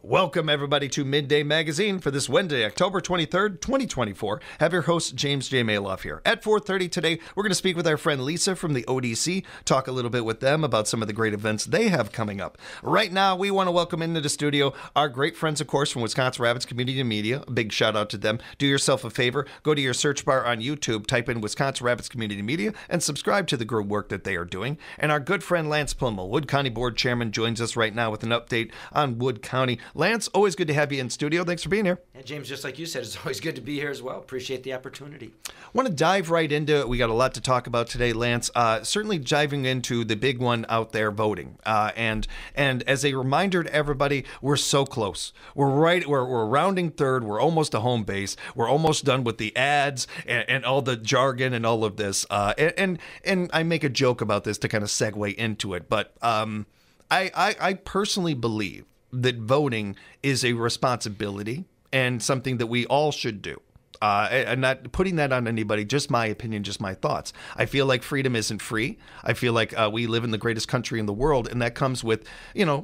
Welcome, everybody, to Midday Magazine for this Wednesday, October 23rd, 2024. Have your host, James J. Maloff, here. At 4:30 today, we're going to speak with our friend Lisa from the ODC, talk a little bit with them about some of the great events they have coming up. Right now, we want to welcome into the studio our great friends, of course, from Wisconsin Rapids Community Media. A big shout out to them. Do yourself a favor, go to your search bar on YouTube, type in Wisconsin Rapids Community Media, and subscribe to the good work that they are doing. And our good friend Lance Pliml, Wood County Board Chairman, joins us right now with an update on Wood County. Lance, always good to have you in studio. Thanks for being here. Yeah, James, just like you said, it's always good to be here as well. Appreciate the opportunity. Want to dive right into it. We got a lot to talk about today, Lance. Certainly diving into the big one out there, voting. And as a reminder to everybody, we're so close. We're rounding third. We're almost to home base. We're almost done with the ads and all the jargon and all of this. And I make a joke about this to kind of segue into it, but I personally believe that voting is a responsibility and something that we all should do. I'm not putting that on anybody, just my opinion, just my thoughts. I feel like freedom isn't free. I feel like we live in the greatest country in the world, and that comes with,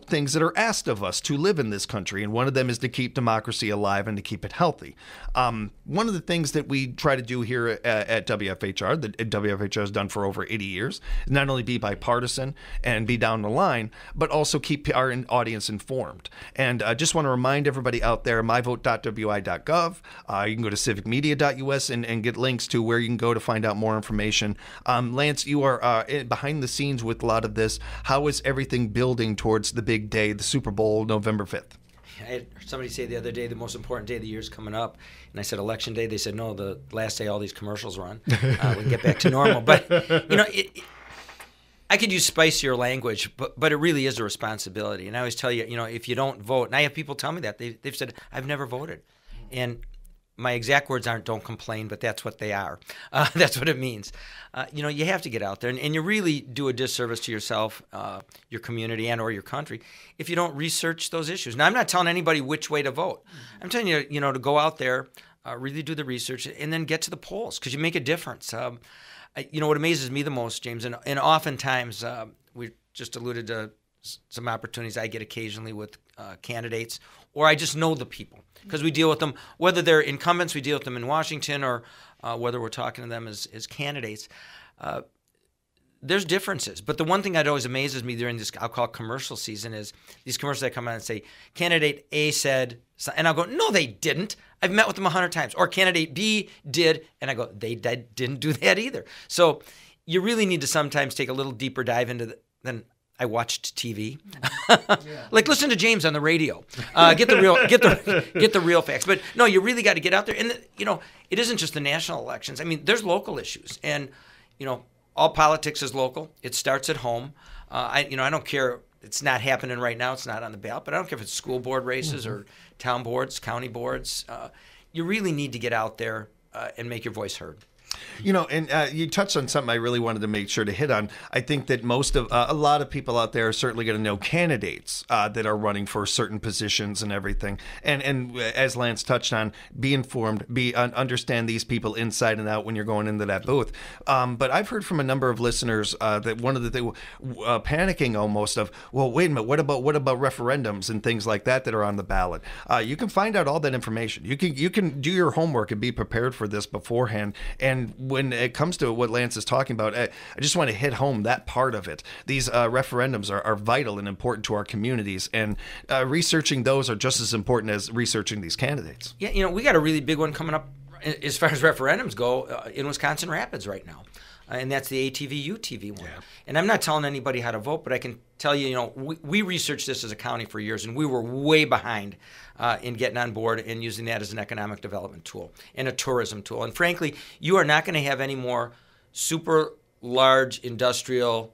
things that are asked of us to live in this country. And one of them is to keep democracy alive and to keep it healthy. One of the things that we try to do here at WFHR, that WFHR has done for over 80 years, is not only be bipartisan and be down the line, but also keep our audience informed. And I just want to remind everybody out there, myvote.wi.gov. You can go to civicmedia.us and get links to where you can go to find out more information. Lance, you are behind the scenes with a lot of this. How is everything building towards the big day, the Super Bowl, November 5th? I had somebody say the other day, the most important day of the year is coming up. And I said, Election Day. They said, no, the last day all these commercials run. We can get back to normal. But, I could use spicier language, but it really is a responsibility. And I always tell you, if you don't vote, and I have people tell me that. They've said, I've never voted. And my exact words aren't "don't complain," but that's what they are. That's what it means. You have to get out there, and you really do a disservice to yourself, your community, and or your country if you don't research those issues. Now, I'm not telling anybody which way to vote. I'm telling you, to go out there, really do the research, and then get to the polls because you make a difference. What amazes me the most, James, and oftentimes we just alluded to some opportunities I get occasionally with candidates, or I just know the people because we deal with them, whether they're incumbents, we deal with them in Washington, or whether we're talking to them as candidates. There's differences. But the one thing that always amazes me during this, I'll call it commercial season, is these commercials that come out and say, candidate A said, and I'll go, no, they didn't. I've met with them 100 times. Or candidate B did, and I go, they didn't do that either. So you really need to sometimes take a little deeper dive into than I watched TV. Like listen to James on the radio. Get the real facts. But no, you really got to get out there. And it isn't just the national elections. I mean, there's local issues, and all politics is local. It starts at home. I don't care. It's not happening right now. It's not on the ballot. But I don't care if it's school board races or town boards, county boards. You really need to get out there and make your voice heard. And you touched on something I really wanted to make sure to hit on. I think that a lot of people out there are certainly going to know candidates that are running for certain positions and everything. And as Lance touched on, be informed, understand these people inside and out when you're going into that booth. But I've heard from a number of listeners that one of the things, panicking almost of, well, wait a minute, what about referendums and things like that are on the ballot? You can find out all that information. You can do your homework and be prepared for this beforehand. And when it comes to what Lance is talking about, I just want to hit home that part of it. These referendums are vital and important to our communities, and researching those are just as important as researching these candidates. Yeah, we got a really big one coming up as far as referendums go in Wisconsin Rapids right now. And that's the ATV-UTV one. Yeah. And I'm not telling anybody how to vote, but I can tell you, we researched this as a county for years, and we were way behind in getting on board and using that as an economic development tool and a tourism tool. And frankly, you are not going to have any more super large industrial,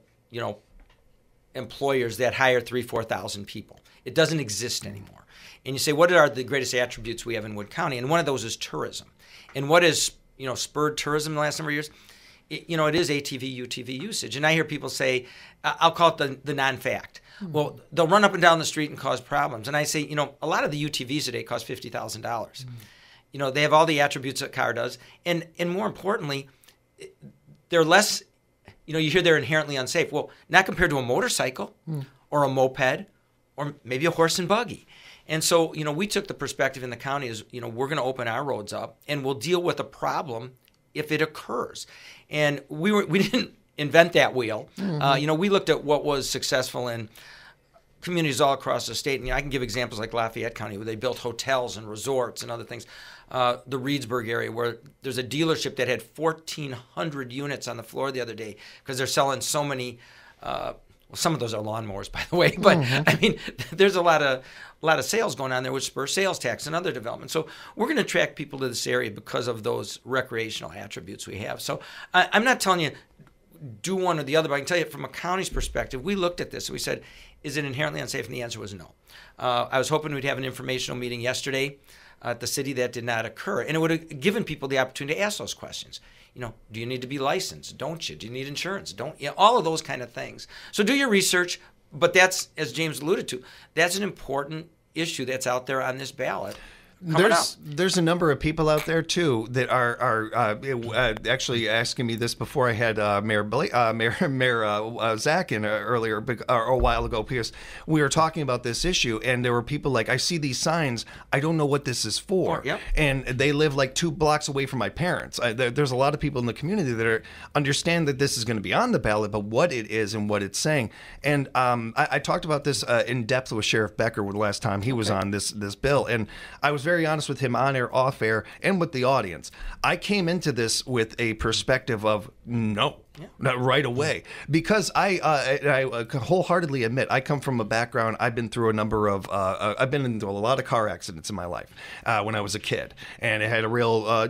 employers that hire 3,000-4,000 people. It doesn't exist anymore. And you say, what are the greatest attributes we have in Wood County? And one of those is tourism. And what has, spurred tourism in the last number of years? It is ATV, UTV usage. And I hear people say, I'll call it the non-fact. Mm-hmm. Well, they'll run up and down the street and cause problems. And I say, a lot of the UTVs today cost $50,000. Mm-hmm. They have all the attributes that a car does. And more importantly, they're less, you hear they're inherently unsafe. Well, not compared to a motorcycle or a moped or maybe a horse and buggy. And so, we took the perspective in the county is, we're going to open our roads up and we'll deal with a problem if it occurs. And we didn't invent that wheel. We looked at what was successful in communities all across the state. And I can give examples like Lafayette County, where they built hotels and resorts and other things. The Reedsburg area, where there's a dealership that had 1,400 units on the floor the other day because they're selling so many. Some of those are lawnmowers, by the way. But I mean, there's a lot of sales going on there, which spurs sales tax and other development. So we're going to attract people to this area because of those recreational attributes we have. So I'm not telling you do one or the other, but I can tell you from a county's perspective, we looked at this and we said, is it inherently unsafe? And the answer was no. I was hoping we'd have an informational meeting yesterday at the city. That did not occur. And it would have given people the opportunity to ask those questions. Do you need to be licensed? Don't you? Do you need insurance? Don't you? All of those kind of things. So do your research, but that's, as James alluded to, that's an important issue that's out there on this ballot. There's a number of people out there too that are actually asking me this before I had Mayor Zach in earlier or a while ago, because we were talking about this issue, and there were people like, I see these signs, I don't know what this is for, and they live like 2 blocks away from my parents. There's a lot of people in the community that understand that this is going to be on the ballot, but what it is and what it's saying. And I talked about this in depth with Sheriff Becker the last time he was on this bill, and I was very honest with him on air, off air, and with the audience. I came into this with a perspective of no. Not right away, because I wholeheartedly admit I come from a background. I've been through a number of I've been into a lot of car accidents in my life when I was a kid, and it had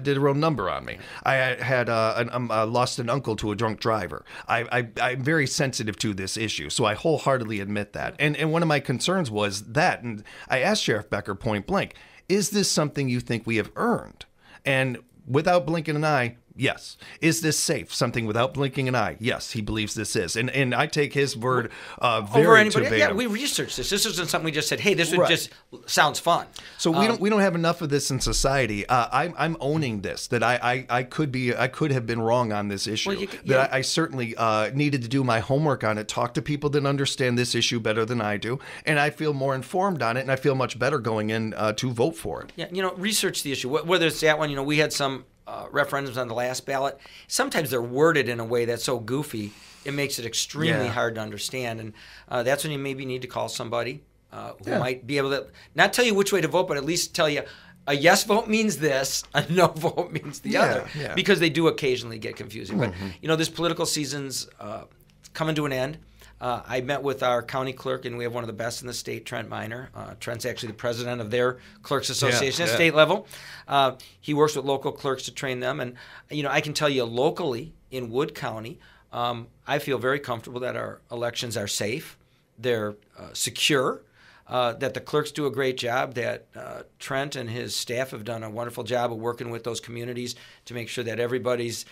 did a real number on me. I had lost an uncle to a drunk driver. I'm very sensitive to this issue, so I wholeheartedly admit that. And one of my concerns was that, and I asked Sheriff Becker point blank, is this something you think we have earned? And without blinking an eye, yes. Is this safe? Something without blinking an eye? Yes, he believes this is. And I take his word very verbatim. Yeah, we researched this. This isn't something we just said, hey, this would just sounds fun. So we don't have enough of this in society. I'm owning this, that I could have been wrong on this issue. I certainly needed to do my homework on it, talk to people that understand this issue better than I do, and I feel more informed on it, and I feel much better going in to vote for it. Yeah, research the issue. Whether it's that one, we had some referendums on the last ballot. Sometimes they're worded in a way that's so goofy it makes it extremely hard to understand, and that's when you maybe need to call somebody who might be able to not tell you which way to vote, but at least tell you a yes vote means this, a no vote means the other, because they do occasionally get confusing. But this political season's coming to an end. I met with our county clerk, and we have one of the best in the state, Trent Miner. Trent's actually the president of their clerks association at state level. He works with local clerks to train them. And, I can tell you locally in Wood County, I feel very comfortable that our elections are safe, they're secure, that the clerks do a great job, that Trent and his staff have done a wonderful job of working with those communities to make sure that everybody's,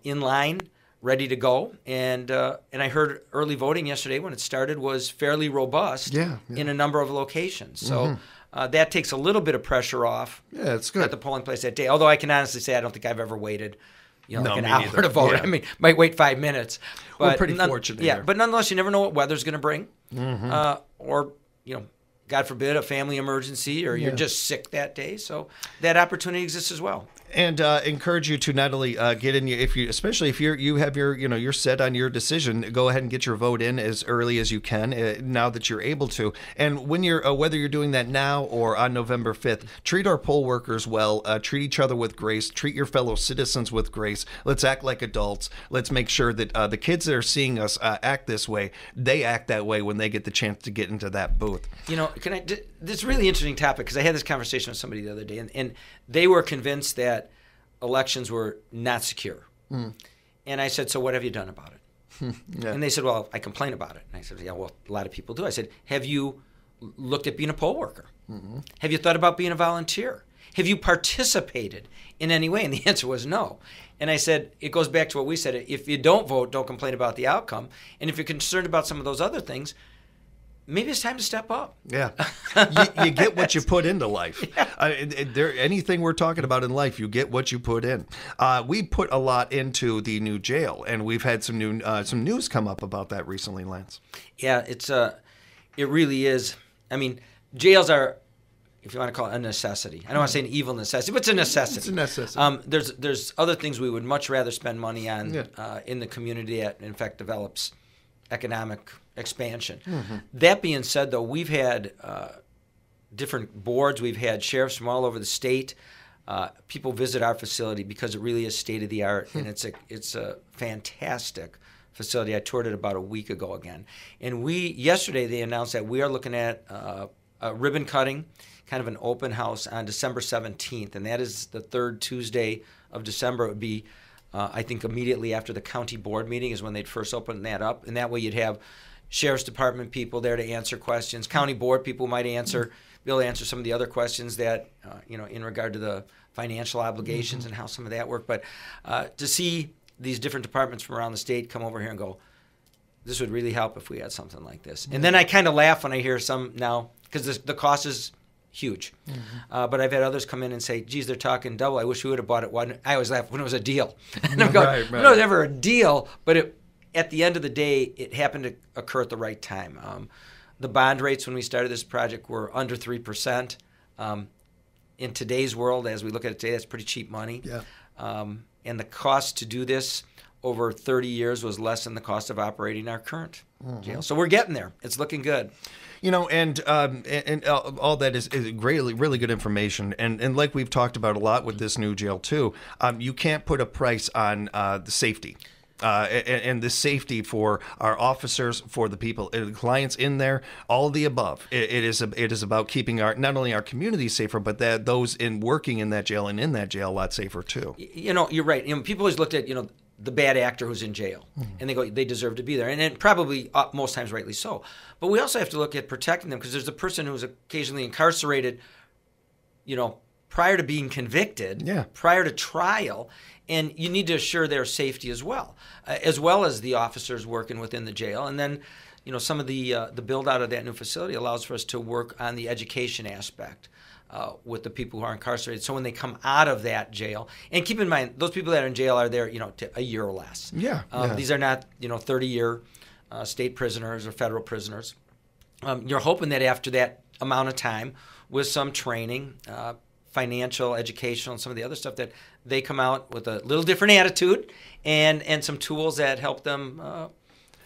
in line, ready to go, and I heard early voting yesterday when it started was fairly robust in a number of locations. So that takes a little bit of pressure off it's good. At the polling place that day. Although I can honestly say I don't think I've ever waited like an hour to vote. I mean, might wait 5 minutes. But we're pretty fortunate. Yeah, but nonetheless, you never know what weather's going to bring, or God forbid, a family emergency, or you're just sick that day. So that opportunity exists as well. And encourage you to not only get in, especially if you have you're set on your decision, go ahead and get your vote in as early as you can now that you're able to. And when you're whether you're doing that now or on November 5th, treat our poll workers well, treat each other with grace, treat your fellow citizens with grace. Let's act like adults. Let's make sure that the kids that are seeing us act this way, they act that way when they get the chance to get into that booth. This is a really interesting topic, because I had this conversation with somebody the other day, and they were convinced that elections were not secure. And I said, so what have you done about it? And they said, well, I complain about it. And I said, yeah, well, a lot of people do. I said, have you looked at being a poll worker? Have you thought about being a volunteer? Have you participated in any way? And the answer was no. And I said, it goes back to what we said. If you don't vote, don't complain about the outcome. And if you're concerned about some of those other things, maybe it's time to step up. Yeah. You get what you put into life. Anything we're talking about in life, you get what you put in. We put a lot into the new jail, and we've had some news come up about that recently, Lance. Yeah, it really is. I mean, jails are if you want to call it a necessity. I don't want to say an evil necessity, but it's a necessity. It's a necessity. There's other things we would much rather spend money on in the community that, in fact, develops economic expansion. That being said, though, we've had different boards. We've had sheriffs from all over the state. People visit our facility because it really is state of the art, and it's a fantastic facility. I toured it about a week ago again, and yesterday they announced that we are looking at a ribbon cutting, kind of an open house on December 17th, and that is the third Tuesday of December. It would be, I think, immediately after the county board meeting is when they'd first open that up, and that way you'd have sheriff's department people there to answer questions. County board people might be able to answer some of the other questions that, in regard to the financial obligations and how some of that work. But to see these different departments from around the state come over here and go, this would really help if we had something like this. And then I kind of laugh when I hear some now, because the cost is huge. But I've had others come in and say, geez, they're talking double. I wish we would have bought it. I always laugh when it was a deal. And I'm going, right. No, it was never a deal, but at the end of the day, it happened to occur at the right time. The bond rates when we started this project were under 3%. In today's world, as we look at it today, that's pretty cheap money. Yeah. And the cost to do this over 30 years was less than the cost of operating our current jail. So we're getting there. It's looking good. And all that is really good information. And like we've talked about a lot with this new jail too, you can't put a price on the safety. And the safety for our officers, for the people, the clients in there, all of the above. It is about keeping not only our community safer, but those working in that jail and in that jail a lot safer too. You're right. People always looked at the bad actor who's in jail, and they go, they deserve to be there, and probably most times rightly so. But we also have to look at protecting them, because there's a person who's occasionally incarcerated, prior to being convicted, prior to trial. And you need to assure their safety as well as the officers working within the jail. And then, some of the build out of that new facility allows for us to work on the education aspect with the people who are incarcerated. So when they come out of that jail, and keep in mind, those people that are in jail are there, a year or less. These are not, 30-year state prisoners or federal prisoners. You're hoping that after that amount of time, with some training, financial, educational, and some of the other stuff, that they come out with a little different attitude and some tools that help them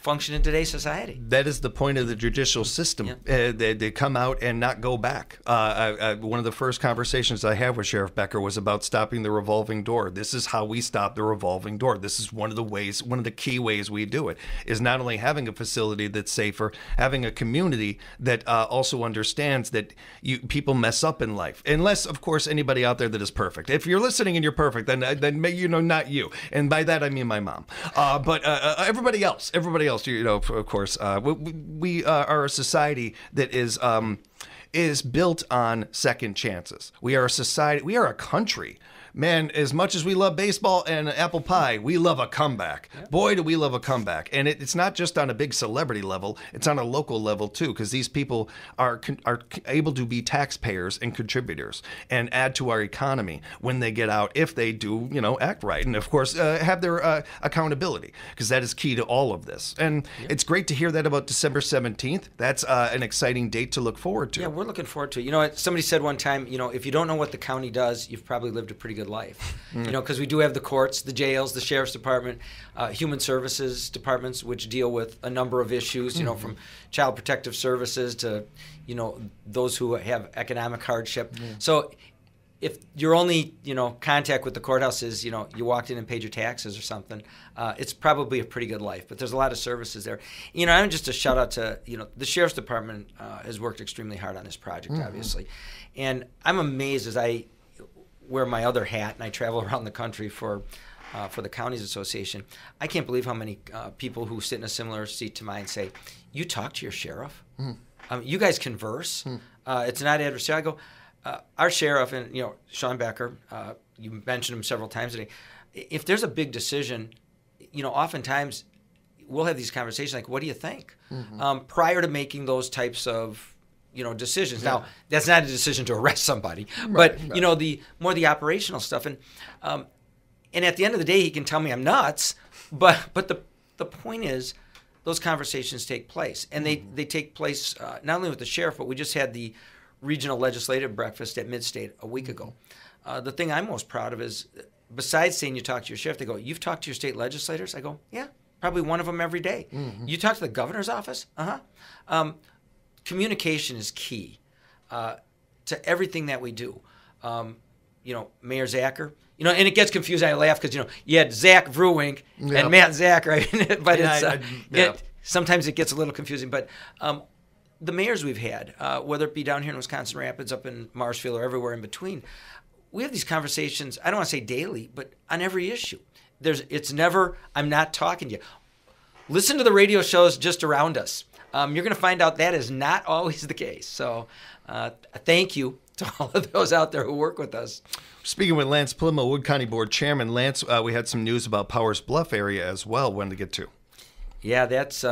function in today's society. That is the point of the judicial system. They come out and not go back. One of the first conversations I had with Sheriff Becker was about stopping the revolving door. This is how we stop the revolving door. This is one of the key ways we do it, is not only having a facility that's safer, having a community that also understands that people mess up in life. Unless, of course, anybody out there that is perfect. If you're listening and you're perfect, then not you. And by that I mean my mom. But everybody else, of course, we are a society that is built on second chances. We are a society. We are a country. Man, as much as we love baseball and apple pie, we love a comeback. Boy, do we love a comeback. And it's not just on a big celebrity level. It's on a local level, too, because these people are able to be taxpayers and contributors and add to our economy when they get out, if they do, act right. And, of course, have their accountability, because that is key to all of this. And it's great to hear that about December 17th. That's an exciting date to look forward to. Yeah, we're looking forward to it. Somebody said one time, if you don't know what the county does, you've probably lived a pretty good life, because we do have the courts, the jails, the sheriff's department, human services departments, which deal with a number of issues, from child protective services to, those who have economic hardship. So if your only, contact with the courthouse is, you walked in and paid your taxes or something, it's probably a pretty good life. But there's a lot of services there. I'm just a shout out to, the sheriff's department has worked extremely hard on this project, obviously. And I'm amazed as I wear my other hat and I travel around the country for the Counties Association. I can't believe how many people who sit in a similar seat to mine say, you talk to your sheriff? You guys converse? It's not adversarial. I go, our sheriff, and Sean Becker, you mentioned him several times today. If there's a big decision, oftentimes we'll have these conversations like, what do you think? Prior to making those types of decisions. Now, that's not a decision to arrest somebody, but the operational stuff. And at the end of the day, he can tell me I'm nuts, but the point is, those conversations take place, and they take place not only with the sheriff, but we just had the regional legislative breakfast at Midstate a week ago. The thing I'm most proud of is, besides saying you talk to your sheriff, they go, "You've talked to your state legislators?" I go, "Yeah, probably one of them every day." "You talk to the governor's office?" Communication is key to everything that we do. Mayor Zacher, and it gets confusing. I laugh because, you had Zach Vrewink and Matt Zacher, but sometimes it gets a little confusing. But the mayors we've had, whether it be down here in Wisconsin Rapids, up in Marshfield, or everywhere in between, we have these conversations, I don't want to say daily, but on every issue. It's never, I'm not talking to you. Listen to the radio shows just around us. You're going to find out that is not always the case. So thank you to all of those out there who work with us. Speaking with Lance Pliml, Wood County Board Chairman. Lance, we had some news about Powers Bluff area as well. When to get to? Yeah, that's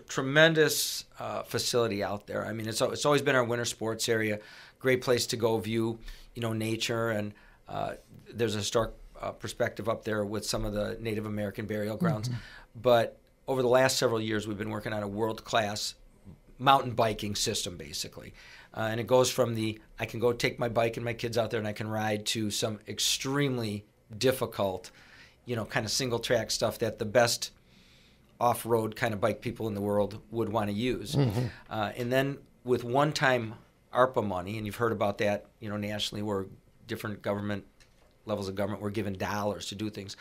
tremendous facility out there. I mean, it's always been our winter sports area. Great place to go view, nature, and there's a historic perspective up there with some of the Native American burial grounds. But over the last several years, we've been working on a world-class mountain biking system, basically. And it goes from I can go take my bike and my kids out there and I can ride, to some extremely difficult, kind of single-track stuff that the best off-road kind of bike people in the world would want to use. And then with one-time ARPA money, and you've heard about that, nationally, where different levels of government were given dollars to do things.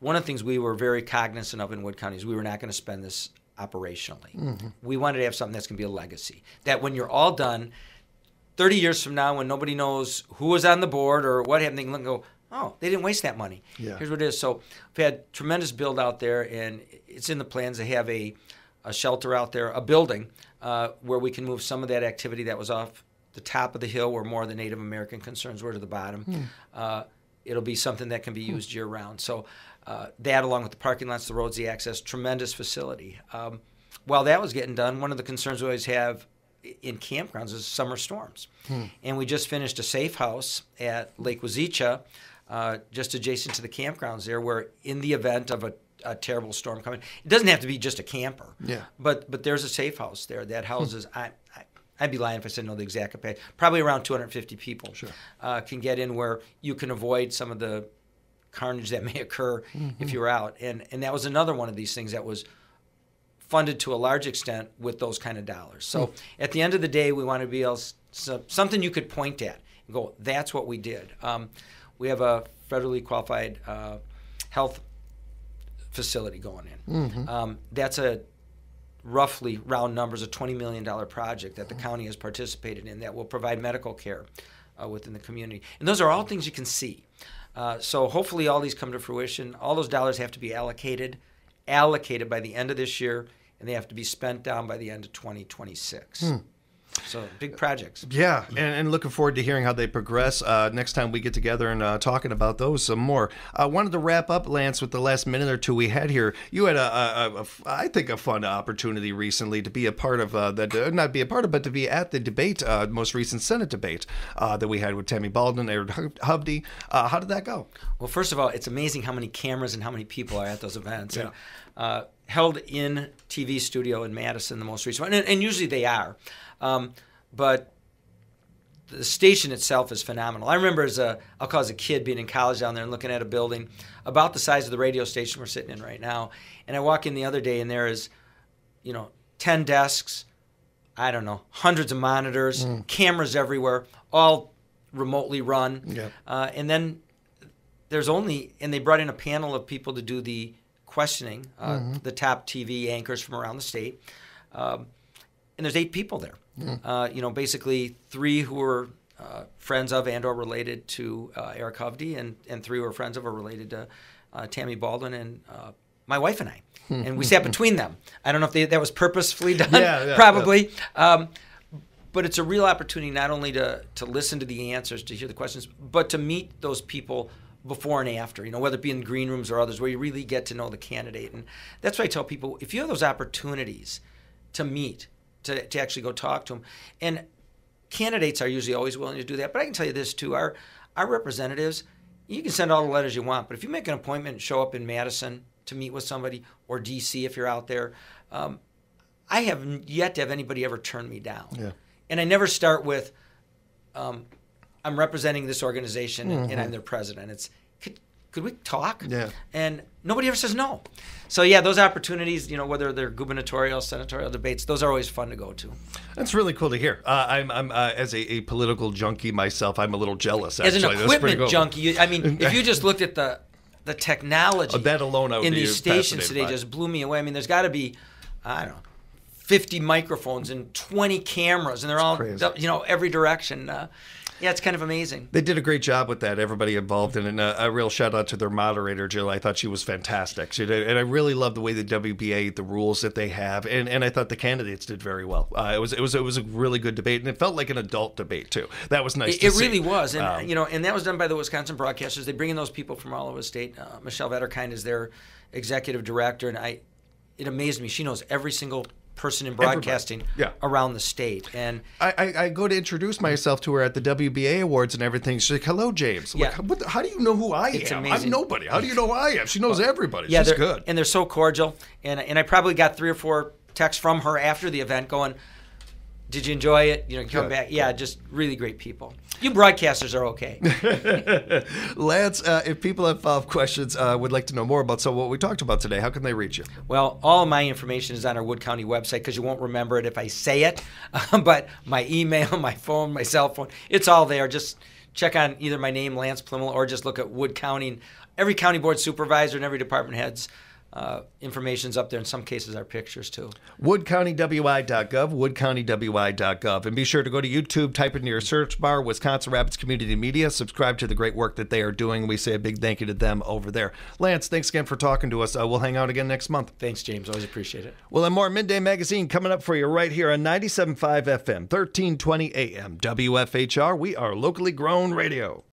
One of the things we were very cognizant of in Wood County is we were not going to spend this operationally. We wanted to have something that's going to be a legacy. That when you're all done, 30 years from now, when nobody knows who was on the board or what happened, they can look and go, "Oh, they didn't waste that money." Yeah. Here's what it is. So we've had tremendous build out there, and it's in the plans to have a shelter out there, a building where we can move some of that activity that was off the top of the hill, where more of the Native American concerns were, to the bottom. It'll be something that can be used year-round. So that, along with the parking lots, the roads, the access, tremendous facility. While that was getting done, one of the concerns we always have in campgrounds is summer storms. And we just finished a safe house at Lake Wazeecha, just adjacent to the campgrounds there, where in the event of a terrible storm coming, it doesn't have to be just a camper. But there's a safe house there that houses, I'd be lying if I said know the exact capacity, probably around 250 people can get in, where you can avoid some of the carnage that may occur if you're out. And that was another one of these things that was funded to a large extent with those kind of dollars. So at the end of the day, we want to be able something you could point at and go, that's what we did. We have a federally qualified health facility going in. That's a roughly, round numbers, a $20 million project that the county has participated in that will provide medical care within the community. And those are all things you can see. So hopefully all these come to fruition. All those dollars have to be allocated by the end of this year, and they have to be spent down by the end of 2026. So big projects. Yeah, and looking forward to hearing how they progress next time we get together and talking about those some more. I wanted to wrap up, Lance, with the last minute or two we had here. You had I think a fun opportunity recently to be a part of not be a part of, but to be at the debate, most recent Senate debate that we had with Tammy Baldwin, Aaron Hovde. How did that go? Well, first of all, it's amazing how many cameras and how many people are at those events. And, held in TV studio in Madison, the most recent one, and usually they are. But the station itself is phenomenal. I remember I'll call it as a kid, being in college down there and looking at a building about the size of the radio station we're sitting in right now. And I walk in the other day and there is, 10 desks, I don't know, hundreds of monitors, cameras everywhere, all remotely run. And then and they brought in a panel of people to do the questioning, the top TV anchors from around the state. And there's 8 people there. Basically 3 who were friends of and or related to Eric Hovde, and 3 who were friends of or related to Tammy Baldwin and my wife and I. And we sat between them. I don't know if that was purposefully done, probably. But it's a real opportunity not only to listen to the answers, to hear the questions, but to meet those people before and after, whether it be in green rooms or others, where you really get to know the candidate. And that's why I tell people, if you have those opportunities to meet, to actually go talk to them, and candidates are usually always willing to do that. But I can tell you this too, our representatives, you can send all the letters you want, but if you make an appointment and show up in Madison to meet with somebody, or DC if you're out there, I have yet to have anybody ever turn me down. And I never start with I'm representing this organization and I'm their president. It's could we talk? Yeah. And nobody ever says no. So yeah, those opportunities, whether they're gubernatorial, senatorial debates, those are always fun to go to. That's really cool to hear. I'm as a political junkie myself, I'm a little jealous. As Actually, an equipment junkie, if you just looked at the technology that alone in these stations today, just blew me away. I mean, there's got to be, I don't know, 50 microphones and 20 cameras, and they're all crazy. Every direction. Yeah, it's kind of amazing. They did a great job with that, everybody involved in it. And a real shout out to their moderator, Jill. I thought she was fantastic. She did, and I really love the way the WBA, the rules that they have, and I thought the candidates did very well. It was a really good debate, and it felt like an adult debate too. That was nice to see. It really was, and and that was done by the Wisconsin broadcasters. They bring in those people from all over the state. Michelle Vetterkind is their executive director, and it amazed me. She knows every single person in broadcasting around the state. And I go to introduce myself to her at the WBA Awards and everything. She's like, "Hello, James." I'm like, how do you know who I am? Amazing. I'm nobody. How do you know who I am? She knows everybody. She's good. And they're so cordial. And I probably got 3 or 4 texts from her after the event going, "Did you enjoy it? Come back." Yeah, just really great people. You broadcasters are okay. Lance, if people have follow-up questions, would like to know more about what we talked about today, how can they reach you? Well, all of my information is on our Wood County website because you won't remember it if I say it. But my email, my phone, my cell phone, it's all there. Just check on either my name, Lance Pliml, or just look at Wood County. Every county board supervisor and every department head's information's up there. In some cases, our pictures too. WoodCountyWI.gov, WoodCountyWI.gov. And be sure to go to YouTube, type into your search bar, Wisconsin Rapids Community Media, subscribe to the great work that they are doing. We say a big thank you to them over there. Lance, thanks again for talking to us. We'll hang out again next month. Thanks, James. Always appreciate it. Well, and more Midday Magazine coming up for you right here on 97.5 FM, 1320 AM. WFHR, we are locally grown radio.